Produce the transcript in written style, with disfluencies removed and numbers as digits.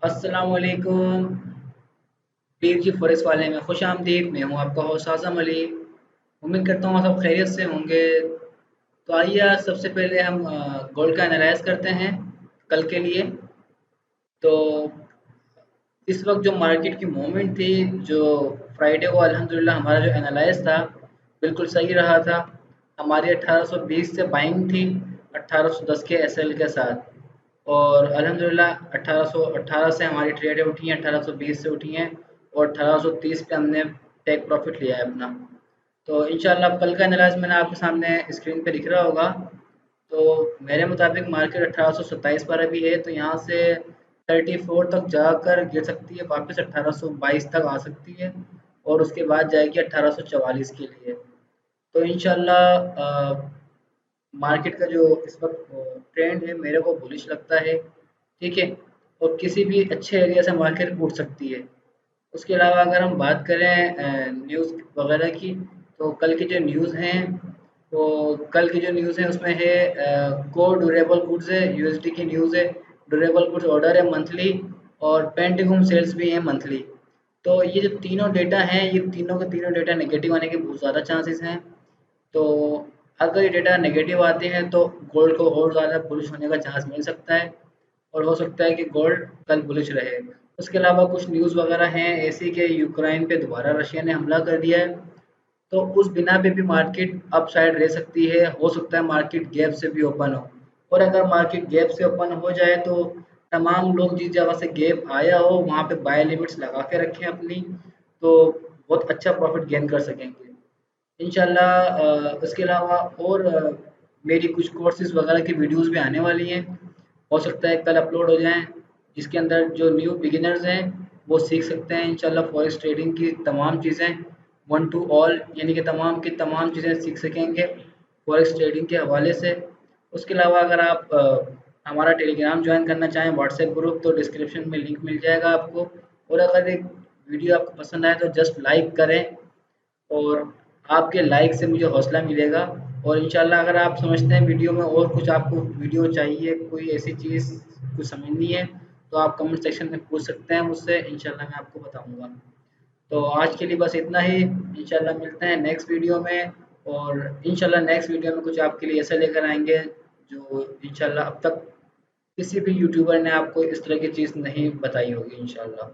अस्सलाम वालेकुम। पीर की फॉरेस्ट वाले में खुश आमदीद। मैं हूँ आपका होस्ट आज़म अली। उम्मीद करता हूँ सब खैरियत से होंगे। तो आइए आज सबसे पहले हम गोल्ड का एनालाइज करते हैं कल के लिए। तो इस वक्त जो मार्केट की मूवमेंट थी, जो फ्राइडे को अल्हम्दुलिल्लाह हमारा जो एनालाइज था बिल्कुल सही रहा था। हमारी 1820 से बाइंग थी 1810 के एसएल के साथ। और अल्हम्दुलिल्लाह 1818 से हमारी ट्रेडें उठी हैं, 1820 से उठी हैं और 1830 पे हमने टेक प्रॉफिट लिया है अपना। तो इंशाल्लाह कल का एनालाइज मैंने आपके सामने स्क्रीन पे दिख रहा होगा। तो मेरे मुताबिक मार्केट 1827 पर अभी है, तो यहाँ से 34 तक जाकर गिर सकती है, वापस 1822 तक आ सकती है और उसके बाद जाएगी 1844 के लिए। तो इंशाल्लाह मार्केट का जो इस वक्त ट्रेंड है मेरे को बुलिश लगता है। ठीक है। और किसी भी अच्छे एरिया से मार्केट उठ सकती है। उसके अलावा अगर हम बात करें न्यूज़ वगैरह की, तो कल की जो न्यूज़ हैं, तो कल की जो न्यूज़ है उसमें है कोर ड्यूरेबल गुड्स है, यूएसडी की न्यूज़ है। ड्यूरेबल गुड्स ऑर्डर है मंथली और पेंटिंग सेल्स भी हैं मंथली। तो ये जो तीनों डेटा हैं, ये तीनों के तीनों डेटा नेगेटिव आने के बहुत ज़्यादा चांसेस हैं। तो अगर ये डेटा नेगेटिव आते हैं तो गोल्ड को और ज़्यादा बुलिश होने का चांस मिल सकता है और हो सकता है कि गोल्ड कल बुलिश रहे। उसके अलावा कुछ न्यूज़ वगैरह हैं ऐसी कि यूक्रेन पे दोबारा रशिया ने हमला कर दिया है, तो उस बिना पे भी मार्केट अप साइड रह सकती है। हो सकता है मार्केट गैप से भी ओपन हो, और अगर मार्केट गैप से ओपन हो जाए तो तमाम लोग जिस जगह से गैप आया हो वहाँ पे बाय लिमिट्स लगा के रखें अपनी, तो बहुत अच्छा प्रॉफिट गेन कर सकेंगे इंशाल्लाह। उसके अलावा और मेरी कुछ कोर्सेज़ वगैरह की वीडियोज़ भी आने वाली हैं, हो सकता है कल अपलोड हो जाएँ, जिसके अंदर जो न्यू बिगिनर्स हैं वो सीख सकते हैं इंशाल्लाह फॉरेक्स ट्रेडिंग की तमाम चीज़ें, वन टू ऑल यानी कि तमाम की तमाम चीज़ें सीख सकेंगे फॉरेक्स ट्रेडिंग के हवाले से। उसके अलावा अगर आप हमारा टेलीग्राम ज्वाइन करना चाहें व्हाट्सएप ग्रुप, तो डिस्क्रिप्शन में लिंक मिल जाएगा आपको। और अगर एक वीडियो आपको पसंद आए तो जस्ट लाइक करें, और आपके लाइक से मुझे हौसला मिलेगा। और इंशाल्लाह अगर आप समझते हैं वीडियो में और कुछ आपको वीडियो चाहिए, कोई ऐसी चीज़ कुछ समझनी है, तो आप कमेंट सेक्शन में पूछ सकते हैं मुझसे, इंशाल्लाह मैं आपको बताऊंगा। तो आज के लिए बस इतना ही, इंशाल्लाह मिलते हैं नेक्स्ट वीडियो में। और इंशाल्लाह नेक्स्ट वीडियो में कुछ आपके लिए ऐसा लेकर आएंगे जो इंशाल्लाह अब तक किसी भी यूट्यूबर ने आपको इस तरह की चीज़ नहीं बताई होगी इंशाल्लाह।